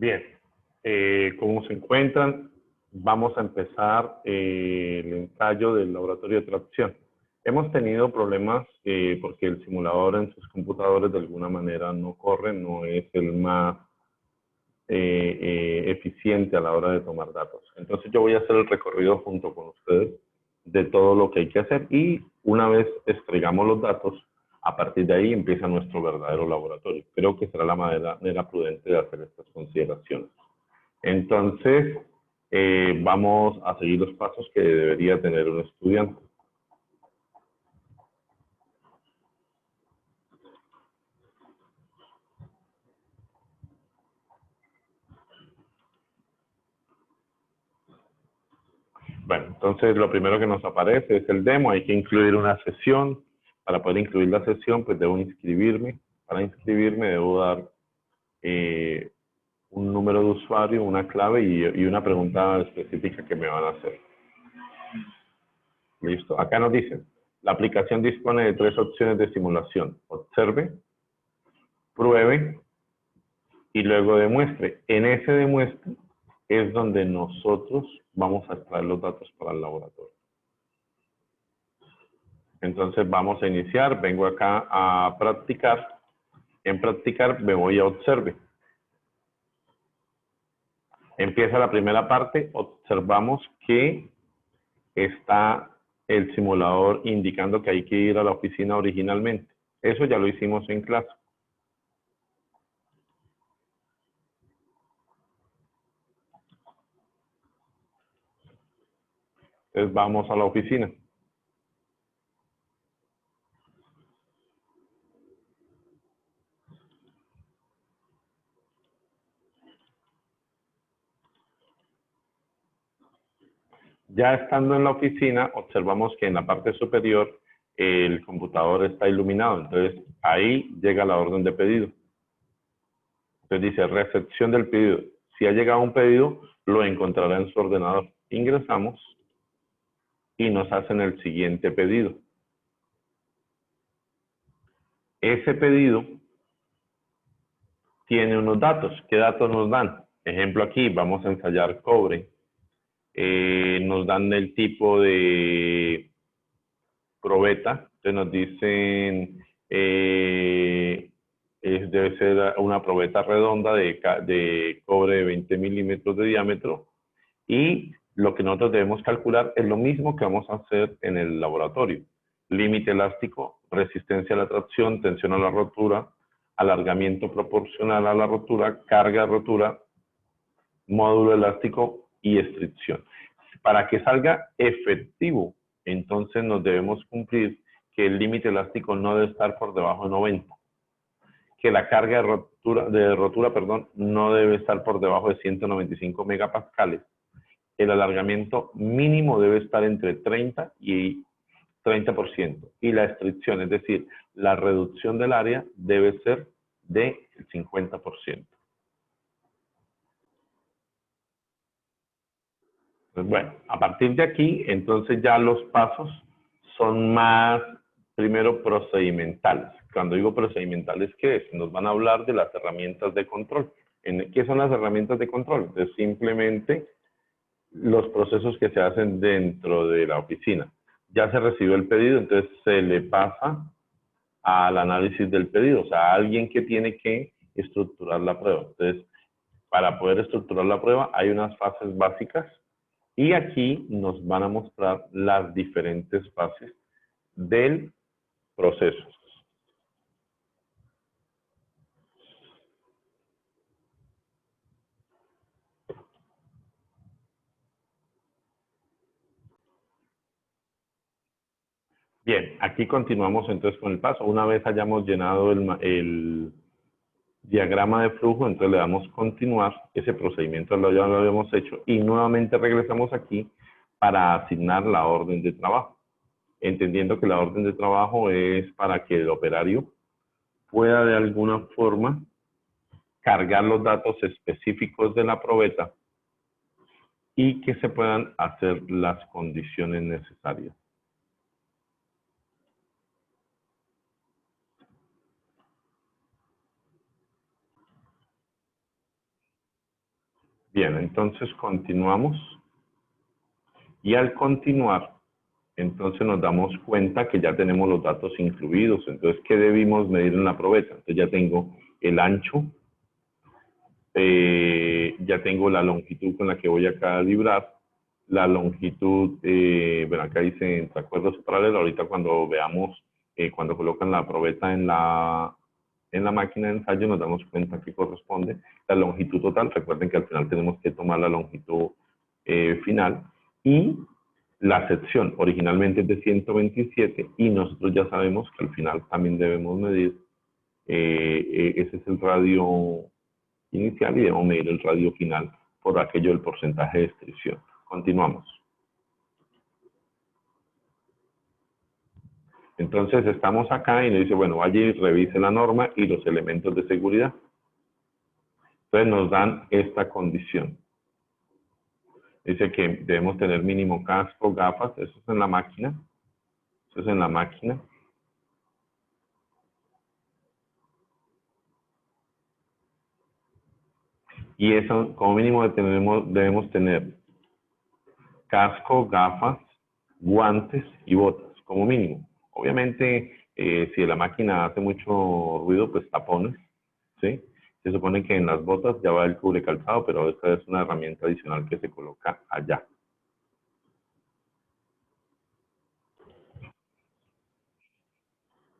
Bien, ¿cómo se encuentran? Vamos a empezar el ensayo del laboratorio de tracción. Hemos tenido problemas porque el simulador en sus computadores de alguna manera no corre, no es el más eficiente a la hora de tomar datos. Entonces yo voy a hacer el recorrido junto con ustedes de todo lo que hay que hacer y una vez extraigamos los datos, a partir de ahí empieza nuestro verdadero laboratorio. Creo que será la manera prudente de hacer estas consideraciones. Entonces, vamos a seguir los pasos que debería tener un estudiante. Bueno, entonces lo primero que nos aparece es el demo. Hay que incluir una sesión. Para poder incluir la sesión, pues debo inscribirme. Para inscribirme debo dar un número de usuario, una clave y una pregunta específica que me van a hacer. Listo. Acá nos dicen, la aplicación dispone de 3 opciones de simulación. Observe, pruebe y luego demuestre. En ese demuestre es donde nosotros vamos a extraer los datos para el laboratorio. Entonces vamos a iniciar, vengo acá a practicar. En practicar me voy a observe. Empieza la primera parte, observamos que está el simulador indicando que hay que ir a la oficina originalmente. Eso ya lo hicimos en clase. Entonces vamos a la oficina. Ya estando en la oficina, observamos que en la parte superior el computador está iluminado. Entonces ahí llega la orden de pedido. Entonces dice recepción del pedido. Si ha llegado un pedido, lo encontrará en su ordenador. Ingresamos y nos hacen el siguiente pedido. Ese pedido tiene unos datos. ¿Qué datos nos dan? Ejemplo aquí, vamos a ensayar cobre. Nos dan el tipo de probeta. Entonces nos dicen, debe ser una probeta redonda de cobre de 20 milímetros de diámetro. Y lo que nosotros debemos calcular es lo mismo que vamos a hacer en el laboratorio. Límite elástico, resistencia a la tracción, tensión a la rotura, alargamiento proporcional a la rotura, carga de rotura, módulo elástico y estricción. Para que salga efectivo, entonces nos debemos cumplir que el límite elástico no debe estar por debajo de 90, que la carga de rotura no debe estar por debajo de 195 megapascales, el alargamiento mínimo debe estar entre 30 y 30%, y la estricción, es decir, la reducción del área debe ser del 50%. Pues bueno, a partir de aquí, entonces ya los pasos son más, primero, procedimentales. Cuando digo procedimentales, ¿qué es? Nos van a hablar de las herramientas de control. ¿Qué son las herramientas de control? Es simplemente los procesos que se hacen dentro de la oficina. Ya se recibió el pedido, entonces se le pasa al análisis del pedido, o sea, a alguien que tiene que estructurar la prueba. Entonces, para poder estructurar la prueba hay unas fases básicas y aquí nos van a mostrar las diferentes fases del proceso. Bien, aquí continuamos entonces con el paso. Una vez hayamos llenado el diagrama de flujo, entonces le damos continuar, ese procedimiento ya lo habíamos hecho y nuevamente regresamos aquí para asignar la orden de trabajo, entendiendo que la orden de trabajo es para que el operario pueda de alguna forma cargar los datos específicos de la probeta y que se puedan hacer las condiciones necesarias. Bien, entonces continuamos. Y al continuar, entonces nos damos cuenta que ya tenemos los datos incluidos. Entonces, ¿qué debimos medir en la probeta? Entonces ya tengo el ancho, ya tengo la longitud con la que voy a calibrar, la longitud, bueno, acá dice entre acuerdos paralelos, ahorita cuando veamos, cuando colocan la probeta en la máquina de ensayo nos damos cuenta que corresponde la longitud total. Recuerden que al final tenemos que tomar la longitud final y la sección originalmente es de 127 y nosotros ya sabemos que al final también debemos medir, ese es el radio inicial y debemos medir el radio final por aquello del porcentaje de extrusión. Continuamos. Entonces estamos acá y nos dice, bueno, vaya y revise la norma y los elementos de seguridad. Entonces nos dan esta condición. Dice que debemos tener mínimo casco, gafas, eso es en la máquina. Eso es en la máquina. Y eso, como mínimo, debemos tener casco, gafas, guantes y botas, como mínimo. Obviamente, si la máquina hace mucho ruido, pues tapones, ¿sí? Se supone que en las botas ya va el cubre calzado, pero esta es una herramienta adicional que se coloca allá.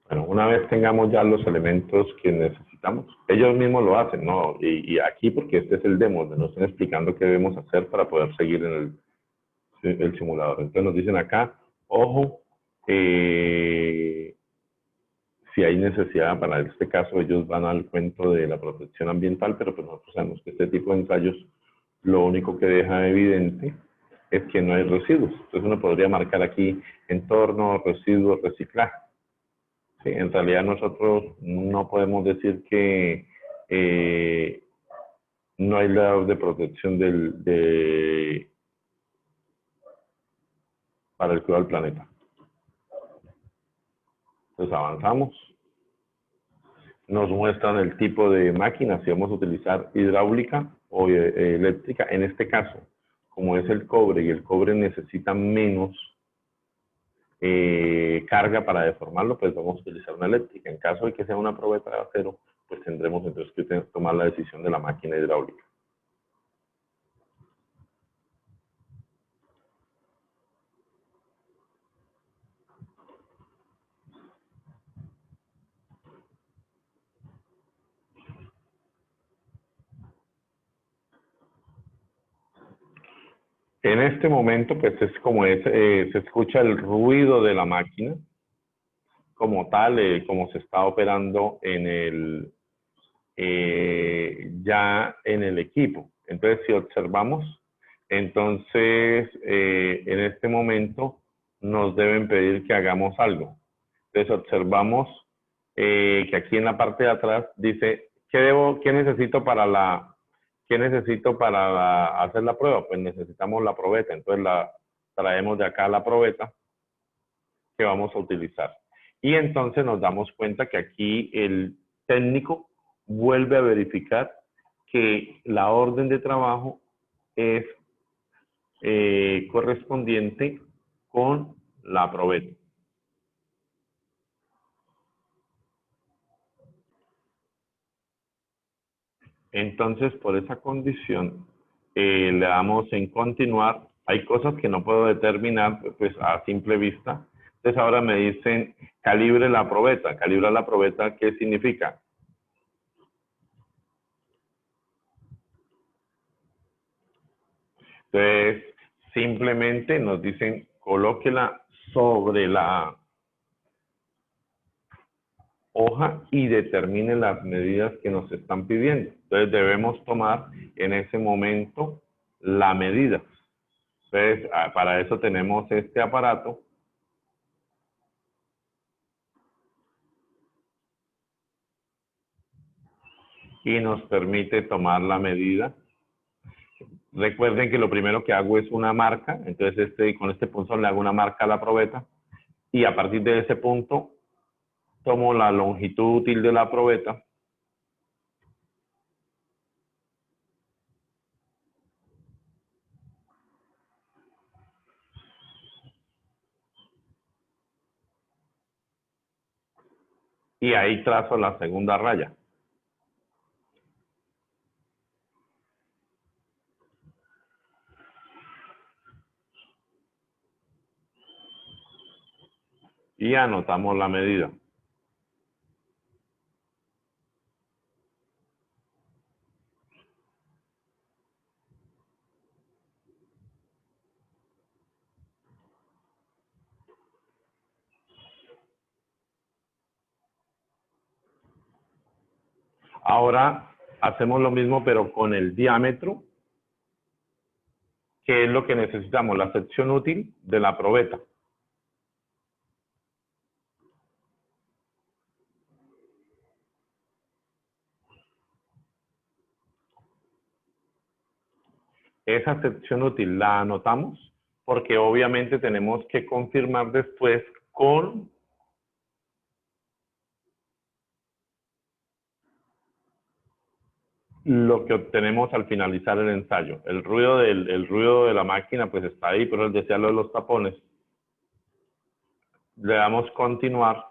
Bueno, una vez tengamos ya los elementos que necesitamos, ellos mismos lo hacen, ¿no? Y aquí, porque este es el demo, donde nos están explicando qué debemos hacer para poder seguir en el simulador. Entonces nos dicen acá, ojo, si hay necesidad, para este caso ellos van al cuento de la protección ambiental, pero pues nosotros sabemos que este tipo de ensayos lo único que deja evidente es que no hay residuos. Entonces uno podría marcar aquí entorno, residuos, reciclaje. Sí, en realidad nosotros no podemos decir que no hay lado de protección para el cuidado del planeta. Entonces avanzamos. Nos muestran el tipo de máquina, si vamos a utilizar hidráulica o eléctrica. En este caso, como es el cobre y el cobre necesita menos carga para deformarlo, pues vamos a utilizar una eléctrica. En caso de que sea una probeta de acero, pues tendremos entonces que tomar la decisión de la máquina hidráulica. En este momento, pues es como se escucha el ruido de la máquina como tal, como se está operando ya en el equipo. Entonces, si observamos, entonces en este momento nos deben pedir que hagamos algo. Entonces, observamos que aquí en la parte de atrás dice, ¿qué necesito para hacer la prueba? Pues necesitamos la probeta. Entonces, traemos de acá la probeta que vamos a utilizar. Y entonces nos damos cuenta que aquí el técnico vuelve a verificar que la orden de trabajo es correspondiente con la probeta. Entonces, por esa condición, le damos en continuar. Hay cosas que no puedo determinar pues, a simple vista. Entonces, ahora me dicen, calibre la probeta. Calibrar la probeta, ¿qué significa? Entonces, simplemente nos dicen, colóquela sobre la hoja y determine las medidas que nos están pidiendo. Entonces, debemos tomar en ese momento la medida. Entonces, para eso tenemos este aparato. Y nos permite tomar la medida. Recuerden que lo primero que hago es una marca, entonces con este punzón le hago una marca a la probeta y a partir de ese punto tomo la longitud útil de la probeta y ahí trazo la segunda raya. Y anotamos la medida. Ahora hacemos lo mismo, pero con el diámetro, que es lo que necesitamos, la sección útil de la probeta. Esa sección útil la anotamos porque obviamente tenemos que confirmar después con lo que obtenemos al finalizar el ensayo. El ruido de la máquina pues está ahí, pero él decía lo de los tapones. Le damos continuar.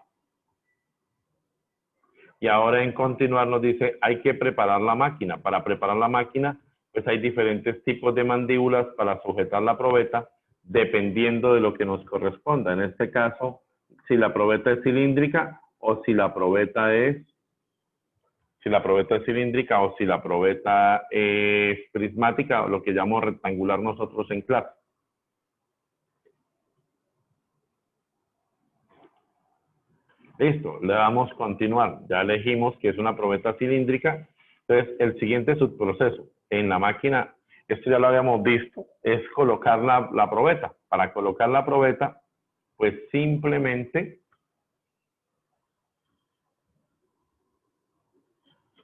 Y ahora en continuar nos dice, hay que preparar la máquina. Para preparar la máquina, pues hay diferentes tipos de mandíbulas para sujetar la probeta, dependiendo de lo que nos corresponda. En este caso, si la probeta es cilíndrica o si la probeta es cilíndrica o si la probeta es prismática, o lo que llamamos rectangular nosotros en clase. Listo, le damos continuar. Ya elegimos que es una probeta cilíndrica. Entonces, el siguiente subproceso en la máquina, esto ya lo habíamos visto, es colocar la probeta. Para colocar la probeta, pues simplemente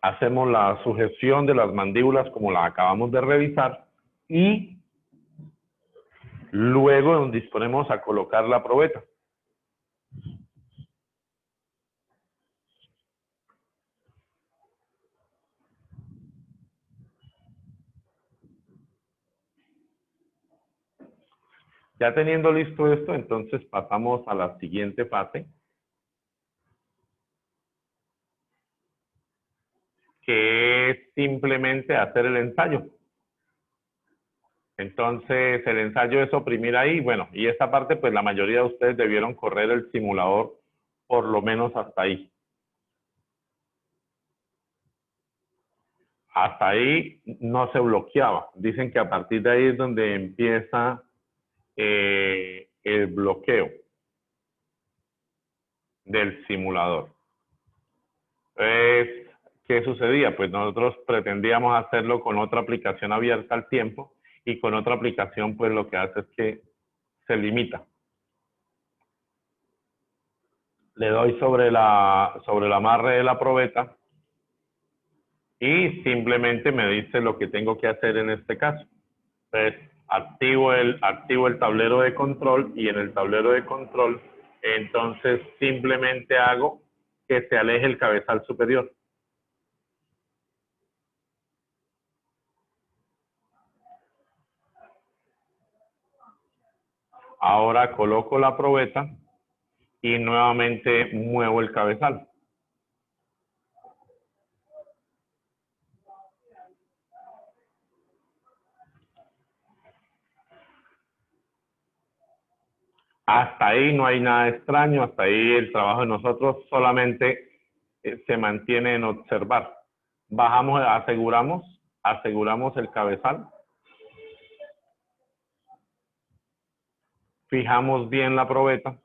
hacemos la sujeción de las mandíbulas como la acabamos de revisar y luego nos disponemos a colocar la probeta. Ya teniendo listo esto, entonces pasamos a la siguiente fase, que es simplemente hacer el ensayo. Entonces, el ensayo es oprimir ahí, bueno, y esta parte, pues la mayoría de ustedes debieron correr el simulador por lo menos hasta ahí. Hasta ahí no se bloqueaba. Dicen que a partir de ahí es donde empieza el bloqueo del simulador. Entonces, ¿qué sucedía? Pues nosotros pretendíamos hacerlo con otra aplicación abierta al tiempo y con otra aplicación, pues lo que hace es que se limita. Le doy sobre el amarre de la probeta y simplemente me dice lo que tengo que hacer en este caso. Entonces, activo el tablero de control y en el tablero de control, entonces simplemente hago que se aleje el cabezal superior. Ahora coloco la probeta y nuevamente muevo el cabezal. Hasta ahí no hay nada extraño, hasta ahí el trabajo de nosotros solamente se mantiene en observar. Bajamos, aseguramos el cabezal, fijamos bien la probeta.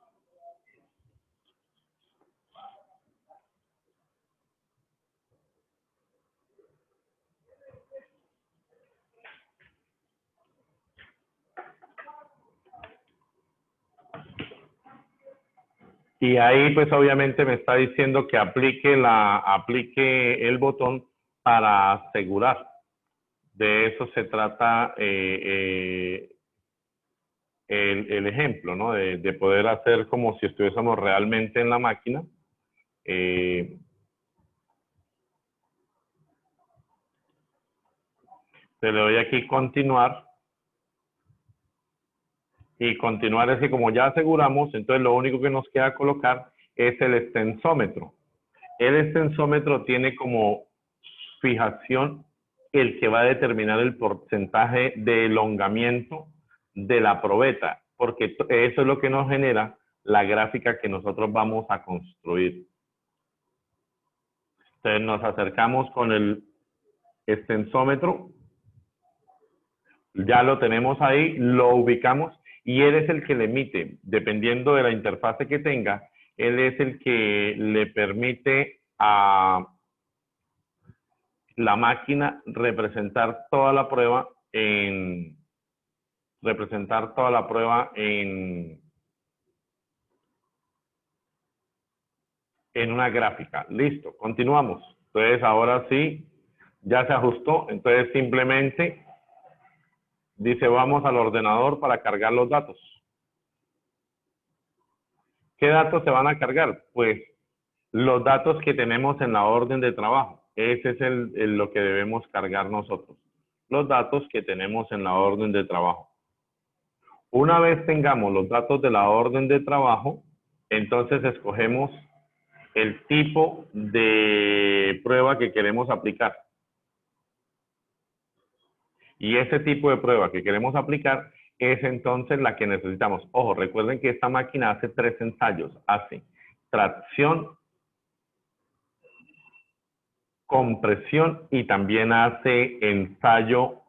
Y ahí pues obviamente me está diciendo que aplique el botón para asegurar. De eso se trata el ejemplo, ¿no? De poder hacer como si estuviésemos realmente en la máquina. Le doy aquí continuar. Y continuar es que como ya aseguramos, entonces lo único que nos queda colocar es el extensómetro. El extensómetro tiene como fijación el que va a determinar el porcentaje de elongamiento de la probeta, porque eso es lo que nos genera la gráfica que nosotros vamos a construir. Entonces nos acercamos con el extensómetro, ya lo tenemos ahí, lo ubicamos y él es el que le emite, dependiendo de la interfase que tenga, él es el que le permite a la máquina representar toda la prueba en una gráfica. Listo, continuamos. Entonces ahora sí, ya se ajustó. Entonces simplemente dice vamos al ordenador para cargar los datos. ¿Qué datos se van a cargar? Pues los datos que tenemos en la orden de trabajo. Ese es lo que debemos cargar nosotros. Los datos que tenemos en la orden de trabajo. Una vez tengamos los datos de la orden de trabajo, entonces escogemos el tipo de prueba que queremos aplicar. Y ese tipo de prueba que queremos aplicar es entonces la que necesitamos. Ojo, recuerden que esta máquina hace 3 ensayos. Hace tracción, compresión y también hace ensayo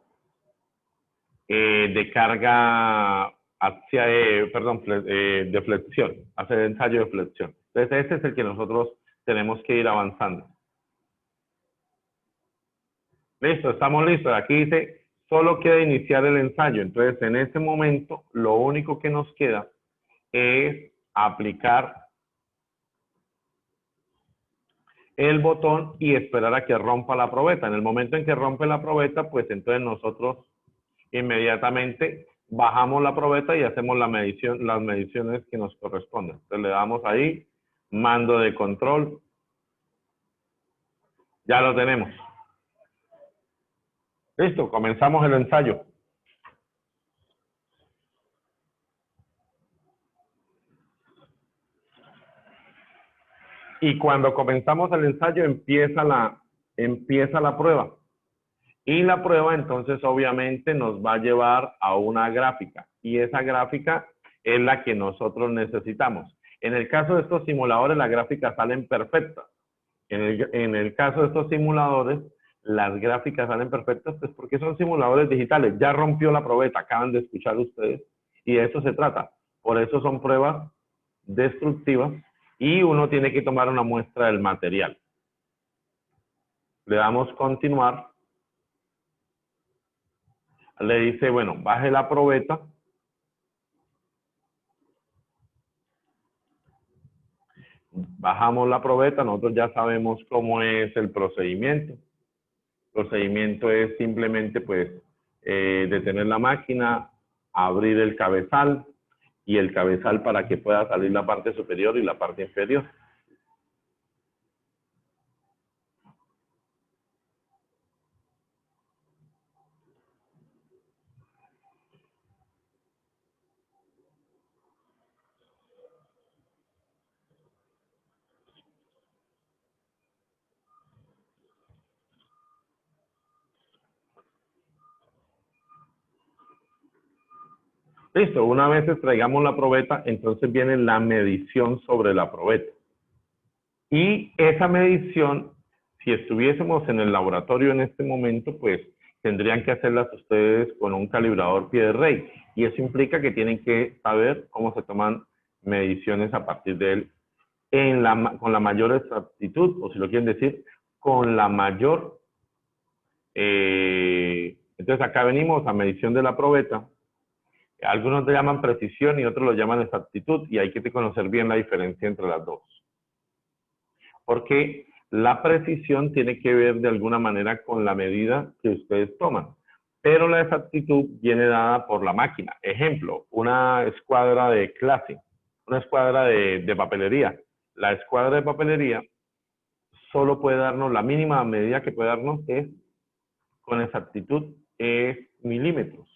de carga hacia, de flexión. Hace ensayo de flexión. Entonces, ese es el que nosotros tenemos que ir avanzando. Listo, estamos listos. Aquí dice, solo queda iniciar el ensayo. Entonces, en este momento, lo único que nos queda es aplicar el botón y esperar a que rompa la probeta. En el momento en que rompe la probeta, pues entonces nosotros inmediatamente bajamos la probeta y hacemos las mediciones que nos corresponden. Entonces le damos ahí, mando de control. Ya lo tenemos. Listo, comenzamos el ensayo. Y cuando comenzamos el ensayo empieza la prueba. Y la prueba entonces obviamente nos va a llevar a una gráfica. Y esa gráfica es la que nosotros necesitamos. En el caso de estos simuladores, las gráficas salen perfectas. En el caso de estos simuladores, las gráficas salen perfectas pues porque son simuladores digitales. Ya rompió la probeta, acaban de escuchar ustedes. Y de eso se trata. Por eso son pruebas destructivas y uno tiene que tomar una muestra del material. Le damos continuar. Le dice, bueno, baje la probeta. Bajamos la probeta, nosotros ya sabemos cómo es el procedimiento. El procedimiento es simplemente, pues, detener la máquina, abrir el cabezal y el cabezal para que pueda salir la parte superior y la parte inferior. Listo, una vez extraigamos la probeta, entonces viene la medición sobre la probeta. Y esa medición, si estuviésemos en el laboratorio en este momento, pues tendrían que hacerlas ustedes con un calibrador pie de rey. Y eso implica que tienen que saber cómo se toman mediciones a partir de él con la mayor exactitud, o si lo quieren decir, con la mayor... entonces acá venimos a medición de la probeta. Algunos le llaman precisión y otros lo llaman exactitud, y hay que conocer bien la diferencia entre las dos. Porque la precisión tiene que ver de alguna manera con la medida que ustedes toman, pero la exactitud viene dada por la máquina. Ejemplo, una escuadra de clase, una escuadra de papelería. La escuadra de papelería solo puede darnos, la mínima medida que puede darnos es, con exactitud, es milímetros.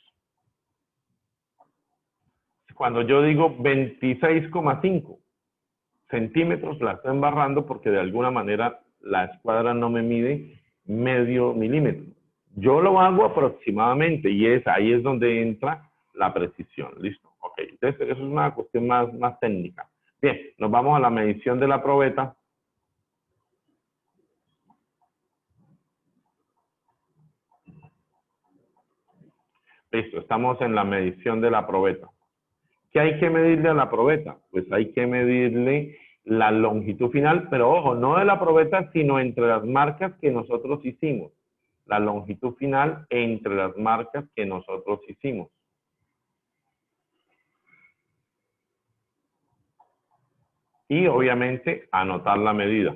Cuando yo digo 26,5, centímetros la estoy embarrando porque de alguna manera la escuadra no me mide medio milímetro. Yo lo hago aproximadamente y ahí es donde entra la precisión. ¿Listo? Ok. Entonces, eso es una cuestión más técnica. Bien, nos vamos a la medición de la probeta. Listo, estamos en la medición de la probeta. ¿Qué hay que medirle a la probeta? Pues hay que medirle la longitud final, pero ojo, no de la probeta, sino entre las marcas que nosotros hicimos. La longitud final entre las marcas que nosotros hicimos. Y obviamente anotar la medida.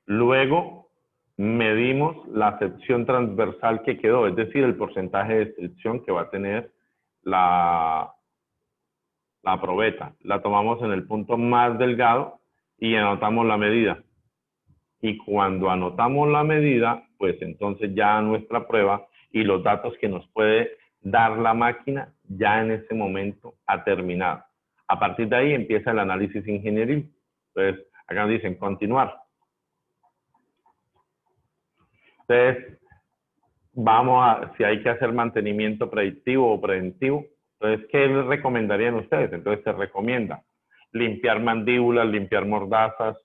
Luego medimos la sección transversal que quedó, es decir, el porcentaje de extrusión que va a tener la probeta. La tomamos en el punto más delgado y anotamos la medida. Y cuando anotamos la medida, pues entonces ya nuestra prueba y los datos que nos puede dar la máquina ya en ese momento ha terminado. A partir de ahí empieza el análisis ingenieril. Entonces, acá nos dicen continuar. Entonces, vamos a, si hay que hacer mantenimiento predictivo o preventivo, entonces, ¿qué les recomendarían ustedes? Entonces, se recomienda limpiar mandíbulas, limpiar mordazas,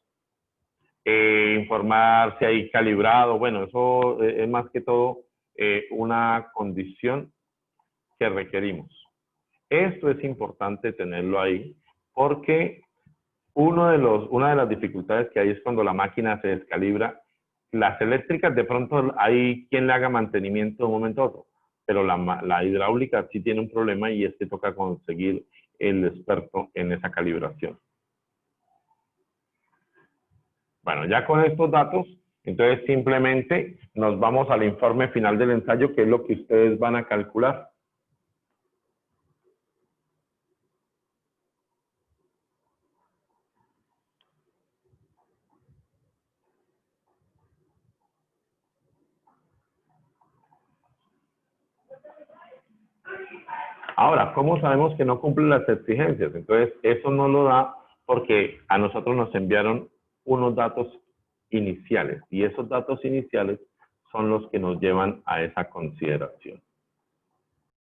informar si hay calibrado. Bueno, eso es más que todo una condición que requerimos. Esto es importante tenerlo ahí porque una de las dificultades que hay es cuando la máquina se descalibra. Las eléctricas de pronto hay quien le haga mantenimiento de un momento a otro, pero la hidráulica sí tiene un problema y es que toca conseguir el experto en esa calibración. Bueno, ya con estos datos, entonces simplemente nos vamos al informe final del ensayo, que es lo que ustedes van a calcular. Ahora, ¿cómo sabemos que no cumple las exigencias? Entonces, eso no lo da porque a nosotros nos enviaron unos datos iniciales y esos datos iniciales son los que nos llevan a esa consideración.